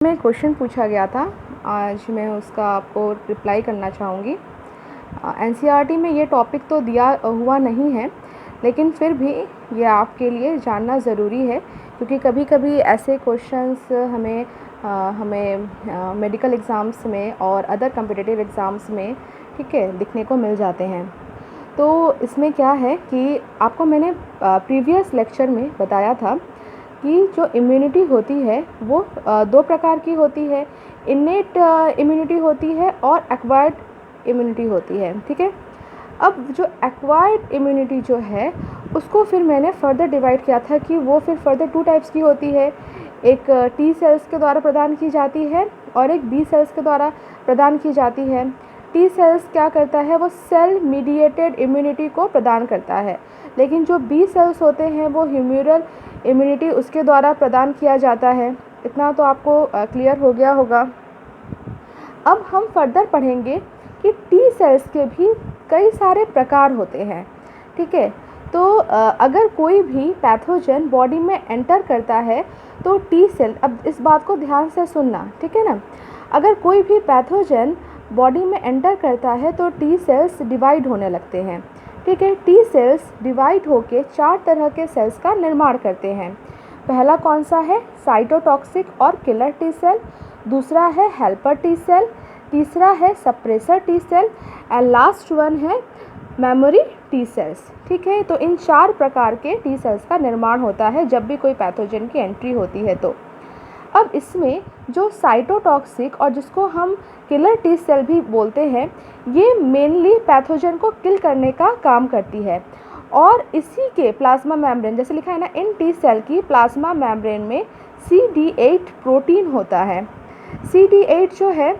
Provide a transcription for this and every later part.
में क्वेश्चन पूछा गया था, आज मैं उसका आपको रिप्लाई करना चाहूँगी। एनसीईआरटी में ये टॉपिक तो दिया हुआ नहीं है, लेकिन फिर भी ये आपके लिए जानना ज़रूरी है, क्योंकि कभी कभी ऐसे क्वेश्चंस हमें मेडिकल एग्ज़ाम्स में और अदर कम्पिटिटिव एग्ज़ाम्स में ठीक है दिखने को मिल जाते हैं। तो इसमें क्या है कि आपको मैंने प्रीवियस लेक्चर में बताया था कि जो इम्यूनिटी होती है वो दो प्रकार की होती है। इन्नेट इम्यूनिटी होती है और एक्वायर्ड इम्यूनिटी होती है, ठीक है। अब जो एक्वायर्ड इम्यूनिटी जो है उसको फिर मैंने फर्दर डिवाइड किया था कि वो फिर फर्दर टू टाइप्स की होती है। एक टी सेल्स के द्वारा प्रदान की जाती है और एक बी सेल्स के द्वारा प्रदान की जाती है। टी सेल्स क्या करता है, वो सेल मीडिएटेड इम्यूनिटी को प्रदान करता है, लेकिन जो बी सेल्स होते हैं वो ह्यूमरल इम्यूनिटी उसके द्वारा प्रदान किया जाता है। इतना तो आपको क्लियर हो गया होगा। अब हम फर्दर पढ़ेंगे कि टी सेल्स के भी कई सारे प्रकार होते हैं, ठीक है। तो अगर कोई भी पैथोजन बॉडी में एंटर करता है तो टी सेल, अब इस बात को ध्यान से सुनना, ठीक है ना। अगर कोई भी पैथोजन बॉडी में एंटर करता है तो टी सेल्स डिवाइड होने लगते हैं, ठीक है। टी सेल्स डिवाइड होके चार तरह के सेल्स का निर्माण करते हैं। पहला कौन सा है, साइटोटॉक्सिक और किलर टी सेल। दूसरा है हेल्पर टी सेल। तीसरा है suppressor T cell and last one है मेमोरी टी सेल्स, ठीक है। तो इन चार प्रकार के टी सेल्स का निर्माण होता है जब भी कोई पैथोजन की एंट्री होती है। तो अब इसमें जो साइटोटॉक्सिक और जिसको हम किलर टी सेल भी बोलते हैं, ये मेनली पैथोजन को किल करने का काम करती है। और इसी के प्लाज्मा मेम्ब्रेन, जैसे लिखा है ना, इन टी सेल की प्लाज्मा मेम्ब्रेन में CD8 प्रोटीन होता है। CD8 जो है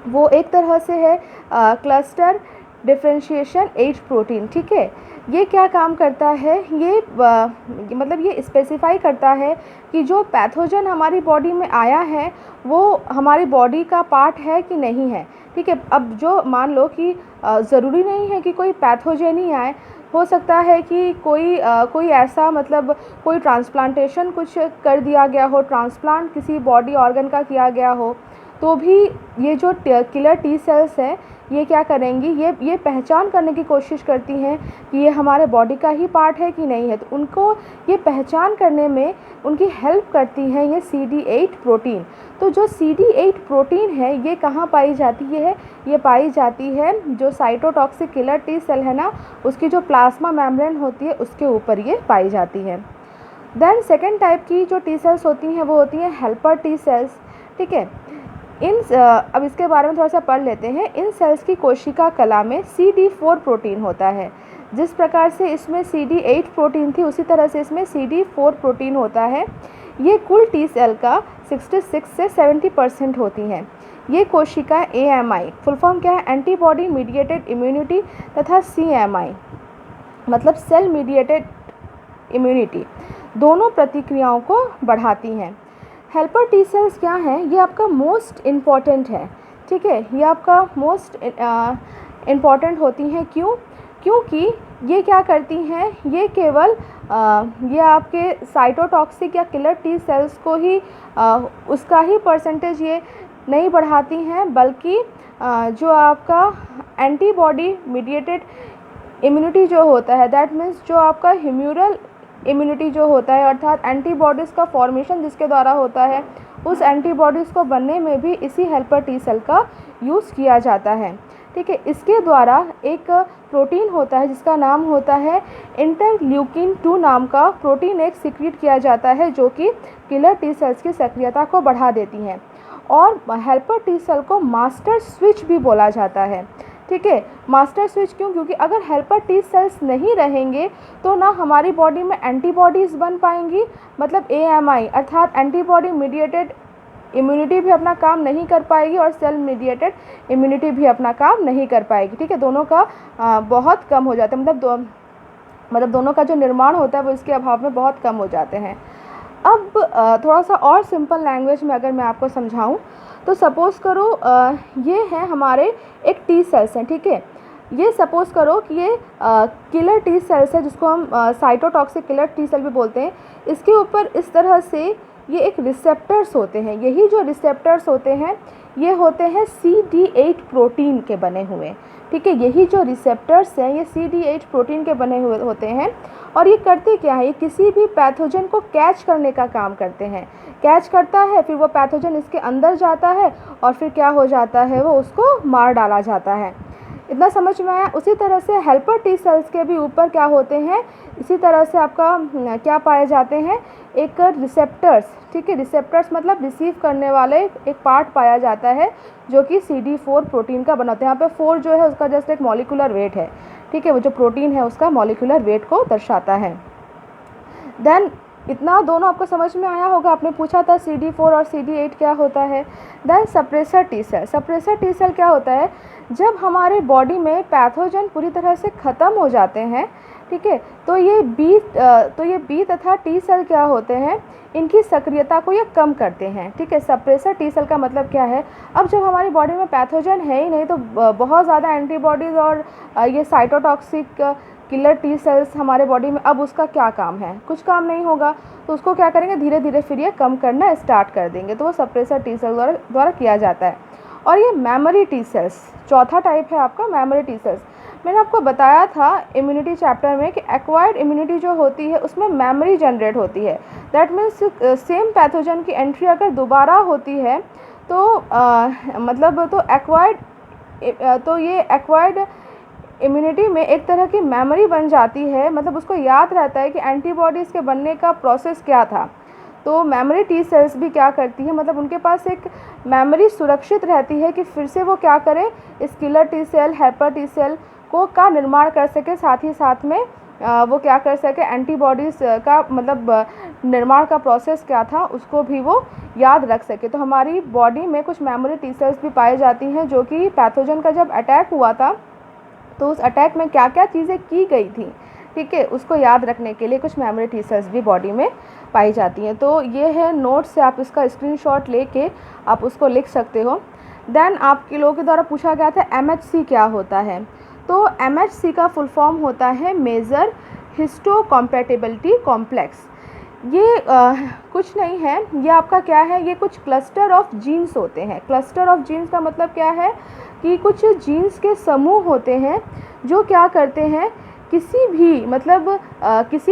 वो एक तरह से है क्लस्टर डिफरेंशिएशन 8 प्रोटीन, ठीक है। ये क्या काम करता है, ये मतलब ये स्पेसिफाई करता है कि जो पैथोजन हमारी बॉडी में आया है वो हमारी बॉडी का पार्ट है कि नहीं है, ठीक है। अब जो मान लो कि ज़रूरी नहीं है कि कोई पैथोजन ही आए, हो सकता है कि कोई ऐसा मतलब कोई ट्रांसप्लांटेशन कुछ कर दिया गया हो, ट्रांसप्लांट किसी बॉडी ऑर्गन का किया गया हो, तो भी ये जो किलर टी सेल्स हैं ये क्या करेंगी, ये पहचान करने की कोशिश करती हैं कि ये हमारे बॉडी का ही पार्ट है कि नहीं है। तो उनको ये पहचान करने में उनकी हेल्प करती हैं ये CD8 प्रोटीन। तो जो CD8 प्रोटीन है ये कहाँ पाई जाती है, ये पाई जाती है जो साइटोटॉक्सिक किलर टी सेल है ना, उसकी जो प्लाज्मा मेम्ब्रेन होती है उसके ऊपर ये पाई जाती है। देन सेकेंड टाइप की जो टी सेल्स होती हैं वो होती हैं हेल्पर टी सेल्स, ठीक है। अब इसके बारे में थोड़ा सा पढ़ लेते हैं। इन सेल्स की कोशिका कला में CD4 प्रोटीन होता है। जिस प्रकार से इसमें CD8 प्रोटीन थी उसी तरह से इसमें CD4 प्रोटीन होता है। ये कुल टी सेल का 66 से 70% होती हैं। ये कोशिका AMI, फुल फॉर्म क्या है, एंटीबॉडी मीडिएटेड इम्यूनिटी, तथा CMI मतलब सेल मीडिएटेड इम्यूनिटी, दोनों प्रतिक्रियाओं को बढ़ाती हैं। हेल्पर टी सेल्स क्या हैं, ये आपका मोस्ट इम्पॉर्टेंट है, ठीक है। ये आपका मोस्ट इम्पॉर्टेंट होती हैं, क्योंकि ये क्या करती हैं, ये केवल ये आपके साइटोटॉक्सिक या किलर टी सेल्स को ही उसका ही परसेंटेज ये नहीं बढ़ाती हैं, बल्कि जो आपका एंटीबॉडी मीडिएटेड इम्यूनिटी जो होता है, दैट मीन्स जो आपका ह्यूमरल इम्यूनिटी जो होता है, अर्थात एंटीबॉडीज़ का फॉर्मेशन जिसके द्वारा होता है, उस एंटीबॉडीज़ को बनने में भी इसी हेल्पर टी सेल का यूज़ किया जाता है, ठीक है। इसके द्वारा एक प्रोटीन होता है जिसका नाम होता है इंटरल्यूकिन 2 नाम का प्रोटीन एक सिक्रीट किया जाता है, जो कि किलर टी सेल्स की सक्रियता को बढ़ा देती हैं। और हेल्पर टी सेल को मास्टर स्विच भी बोला जाता है, ठीक है। मास्टर स्विच क्यों, क्योंकि अगर हेल्पर टी सेल्स नहीं रहेंगे तो ना हमारी बॉडी में एंटीबॉडीज़ बन पाएंगी, मतलब AMI अर्थात एंटीबॉडी मीडिएटेड इम्यूनिटी भी अपना काम नहीं कर पाएगी और सेल मीडिएटेड इम्यूनिटी भी अपना काम नहीं कर पाएगी, ठीक है। दोनों का बहुत कम हो जाता है, मतलब दोनों का जो निर्माण होता है वो इसके अभाव में बहुत कम हो जाते हैं। अब थोड़ा सा और सिंपल लैंग्वेज में अगर मैं आपको समझाऊं तो सपोज़ करो ये है हमारे एक टी सेल्स हैं, ठीक है। ये सपोज़ करो कि ये किलर टी सेल्स है जिसको हम साइटोटॉक्सिक किलर टी सेल भी बोलते हैं। इसके ऊपर इस तरह से ये एक रिसेप्टर्स होते हैं। यही जो रिसेप्टर्स होते हैं ये होते हैं CD8 प्रोटीन के बने हुए, ठीक है। यही जो रिसेप्टर्स हैं ये CD8 प्रोटीन के बने हुए होते हैं। और ये करते क्या है, ये किसी भी पैथोजन को कैच करने का काम करते हैं। कैच करता है, फिर वो पैथोजन इसके अंदर जाता है और फिर क्या हो जाता है, वो उसको मार डाला जाता है। इतना समझ में आया। उसी तरह से हेल्पर टी सेल्स के भी ऊपर क्या होते हैं, इसी तरह से आपका क्या पाए जाते हैं, एक रिसेप्टर्स, ठीक है। रिसेप्टर्स मतलब रिसीव करने वाले एक पार्ट पाया जाता है जो कि CD4 प्रोटीन का बना होता है। यहाँ पे 4 जो है उसका जस्ट एक मॉलिक्यूलर वेट है, ठीक है। वो जो प्रोटीन है उसका मॉलिक्यूलर वेट को दर्शाता है। देन इतना दोनों आपको समझ में आया होगा। आपने पूछा था CD4 और CD8 क्या होता है। Then suppressor T cell. Suppressor T cell क्या होता है, जब हमारे बॉडी में पैथोजन पूरी तरह से ख़त्म हो जाते हैं, ठीक है, तो ये बी तथा टी सेल क्या होते हैं, इनकी सक्रियता को ये कम करते हैं, ठीक है। सप्रेसर टी सेल का मतलब क्या है, अब जब हमारी बॉडी में पैथोजन है ही नहीं तो बहुत ज़्यादा एंटीबॉडीज़ और ये साइटोटॉक्सिक किलर टी सेल्स हमारे बॉडी में, अब उसका क्या काम है, कुछ काम नहीं होगा। तो उसको क्या करेंगे, धीरे धीरे फिर ये कम करना स्टार्ट कर देंगे। तो वो सप्रेसर टी सेल द्वारा किया जाता है। और ये मेमोरी टी सेल्स चौथा टाइप है आपका, मेमोरी टी सेल्स। मैंने आपको बताया था इम्यूनिटी चैप्टर में कि एक्वायर्ड इम्यूनिटी जो होती है उसमें मेमोरी जनरेट होती है। दैट मीन्स सेम पैथोजन की एंट्री अगर दोबारा होती है तो ये एक्वायर्ड इम्यूनिटी में एक तरह की मेमोरी बन जाती है। मतलब उसको याद रहता है कि एंटीबॉडीज़ के बनने का प्रोसेस क्या था। तो मेमोरी टी सेल्स भी क्या करती है, मतलब उनके पास एक मेमोरी सुरक्षित रहती है कि फिर से वो क्या करें, इस killer T cell, helper T cell को का निर्माण कर सके, साथ ही साथ में वो क्या कर सके, एंटीबॉडीज़ का मतलब निर्माण का प्रोसेस क्या था उसको भी वो याद रख सके। तो हमारी बॉडी में कुछ मेमोरी टी सेल्स भी पाई जाती हैं जो कि पैथोजन का जब अटैक हुआ था तो उस अटैक में क्या क्या चीज़ें की गई थी, ठीक है, उसको याद रखने के लिए कुछ मेमोरी टी सेल्स भी बॉडी में पाई जाती हैं। तो ये है नोट से आप इसका स्क्रीनशॉट लेके आप उसको लिख सकते हो। देन आपके लोगों के द्वारा पूछा गया था MHC क्या होता है। तो MHC का फुल फॉर्म होता है मेजर हिस्टोकम्पैटिबिलिटी कॉम्प्लेक्स। ये कुछ नहीं है, ये आपका क्या है, ये कुछ क्लस्टर ऑफ जीन्स होते हैं। क्लस्टर ऑफ जीन्स का मतलब क्या है कि कुछ जीन्स के समूह होते हैं जो क्या करते हैं, किसी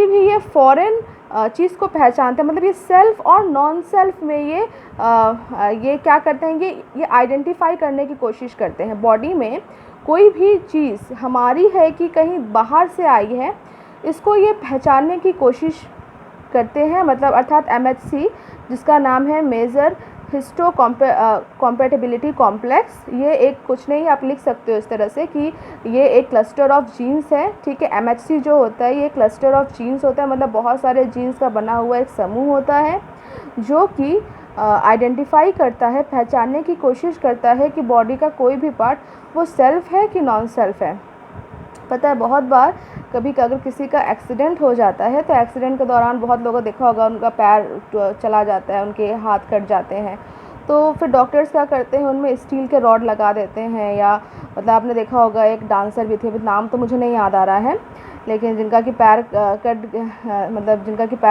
भी ये फॉरेन चीज़ को पहचानते हैं। मतलब ये सेल्फ और नॉन सेल्फ में ये क्या करते हैं, ये आइडेंटिफाई करने की कोशिश करते हैं। बॉडी में कोई भी चीज़ हमारी है कि कहीं बाहर से आई है, इसको ये पहचानने की कोशिश करते हैं। मतलब अर्थात MHC जिसका नाम है मेजर हिस्टोकम्पैटिबिलिटी कॉम्प्लेक्स, ये एक कुछ नहीं, आप लिख सकते हो इस तरह से कि ये एक क्लस्टर ऑफ जीन्स है, ठीक है। MHC जो होता है ये क्लस्टर ऑफ जीन्स होता है, मतलब बहुत सारे जीन्स का बना हुआ एक समूह होता है जो कि आइडेंटिफाई करता है, पहचानने की कोशिश करता है कि बॉडी का कोई भी पार्ट वो सेल्फ है कि नॉन सेल्फ है। पता है बहुत बार कभी अगर किसी का एक्सीडेंट हो जाता है तो एक्सीडेंट के दौरान बहुत लोगों को देखा होगा उनका पैर चला जाता है, उनके हाथ कट जाते हैं। तो फिर डॉक्टर्स क्या करते हैं, उनमें स्टील के रॉड लगा देते हैं। या मतलब आपने देखा होगा एक डांसर भी थे, नाम तो मुझे नहीं याद आ रहा है, लेकिन जिनका कि पैर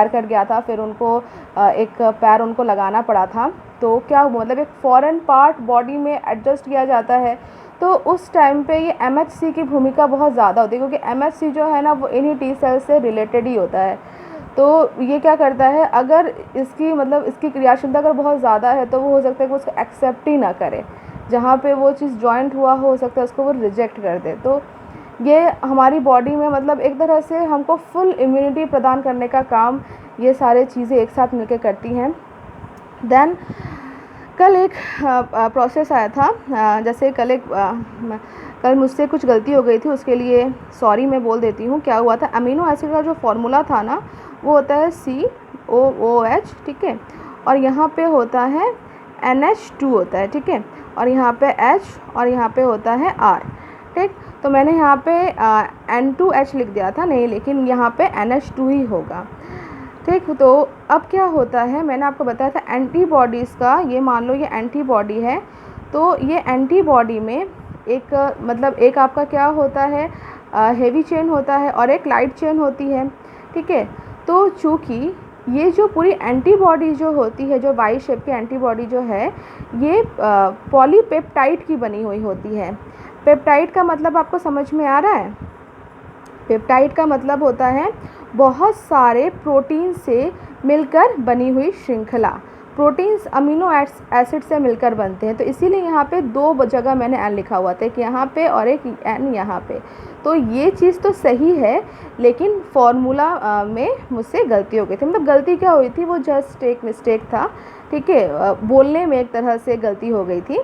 कट गया था, फिर उनको एक पैर उनको लगाना पड़ा था। तो क्या हुआ, मतलब एक फॉरेन पार्ट बॉडी में एडजस्ट किया जाता है। तो उस टाइम पे ये MHC की भूमिका बहुत ज़्यादा होती है, क्योंकि MHC जो है ना वो इन्हीं टी सेल से रिलेटेड ही होता है। तो ये क्या करता है, अगर इसकी क्रियाशीलता अगर बहुत ज़्यादा है तो वो हो सकता है कि उसको एक्सेप्ट ही ना करे, जहाँ पे वो चीज़ जॉइंट हुआ हो सकता है उसको वो रिजेक्ट कर दे। तो ये हमारी बॉडी में मतलब एक तरह से हमको फुल इम्यूनिटी प्रदान करने का काम ये सारे चीज़ें एक साथ मिलकर करती हैं। देन कल एक प्रोसेस आया था, जैसे कल मुझसे कुछ गलती हो गई थी, उसके लिए सॉरी मैं बोल देती हूँ। क्या हुआ था, अमीनो एसिड का जो फॉर्मूला था ना वो होता है COOH, ठीक है, और यहाँ पे होता है NH2 होता है, ठीक है, और यहाँ पे H और यहाँ पे होता है R, ठीक। तो मैंने यहाँ पे N2H लिख दिया था, नहीं, लेकिन यहाँ पे NH2 ही होगा, ठीक। तो अब क्या होता है, मैंने आपको बताया था एंटीबॉडीज़ का, ये मान लो ये एंटीबॉडी है, तो ये एंटीबॉडी में एक आपका क्या होता है, हेवी चेन होता है और एक लाइट चेन होती है, ठीक है। तो चूँकि ये जो पूरी एंटीबॉडी जो होती है, जो वाई शेप की एंटीबॉडी जो है, ये पॉलीपेप्टाइड की बनी हुई होती है। पेप्टाइड का मतलब आपको समझ में आ रहा है? पेप्टाइड का मतलब होता है बहुत सारे प्रोटीन से मिलकर बनी हुई श्रृंखला। प्रोटीन्स अमीनो एसिड से मिलकर बनते हैं, तो इसीलिए यहाँ पे दो जगह मैंने एन लिखा हुआ था, एक यहाँ पे और एक एन यहाँ पे। तो ये चीज़ तो सही है, लेकिन फॉर्मूला में मुझसे गलती हो गई थी। मतलब गलती क्या हुई थी, वो जस्ट एक मिस्टेक था, ठीक है, बोलने में एक तरह से गलती हो गई थी।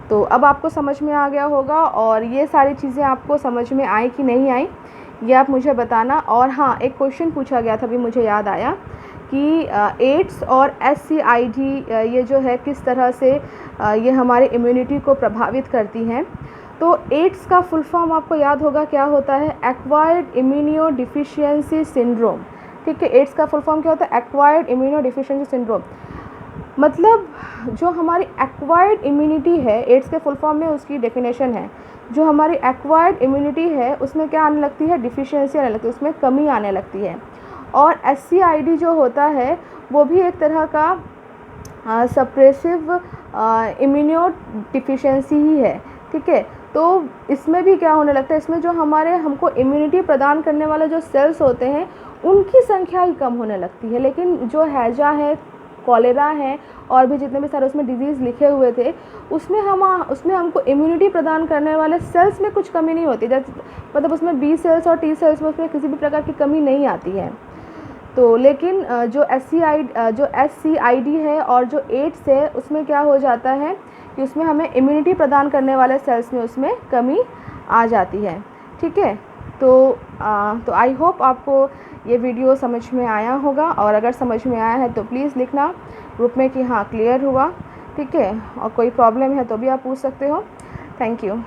तो अब आपको समझ में आ गया होगा, और ये सारी चीज़ें आपको समझ में आई कि नहीं आई, ये आप मुझे बताना। और हाँ, एक क्वेश्चन पूछा गया था, अभी मुझे याद आया कि एड्स और SCID ये जो है किस तरह से ये हमारे इम्यूनिटी को प्रभावित करती हैं। तो एड्स का फुल फॉर्म आपको याद होगा क्या होता है? Acquired immuno deficiency syndrome. ठीक है, एड्स का फुल फॉर्म क्या होता है? Acquired immuno deficiency syndrome. मतलब जो हमारी एक्वायर्ड इम्यूनिटी है, एड्स के फुल फॉर्म में उसकी डेफिनेशन है, जो हमारी एक्वायर्ड इम्यूनिटी है उसमें क्या आने लगती है? डिफिशियंसी आने लगती है, उसमें कमी आने लगती है। और SCID जो होता है वो भी एक तरह का सप्रेसिव इम्यूनो डिफिशियंसी ही है। ठीक है, तो इसमें भी क्या होने लगता है, इसमें जो हमारे हमको इम्यूनिटी प्रदान करने वाले जो सेल्स होते हैं उनकी संख्या ही कम होने लगती है। लेकिन जो हैजा है, कॉलेरा है, और भी जितने भी सारे उसमें डिजीज़ लिखे हुए थे, उसमें हमको इम्यूनिटी प्रदान करने वाले सेल्स में कुछ कमी नहीं होती। जैसे मतलब उसमें B सेल्स और T सेल्स में उसमें किसी भी प्रकार की कमी नहीं आती है। तो लेकिन जो SCID है और जो एड्स है उसमें क्या हो जाता है कि उसमें हमें इम्यूनिटी प्रदान करने वाले सेल्स में उसमें कमी आ जाती है। ठीक है, तो आई होप आपको ये वीडियो समझ में आया होगा, और अगर समझ में आया है तो प्लीज़ लिखना ग्रुप में कि हाँ क्लियर हुआ। ठीक है, और कोई प्रॉब्लम है तो भी आप पूछ सकते हो। Thank you.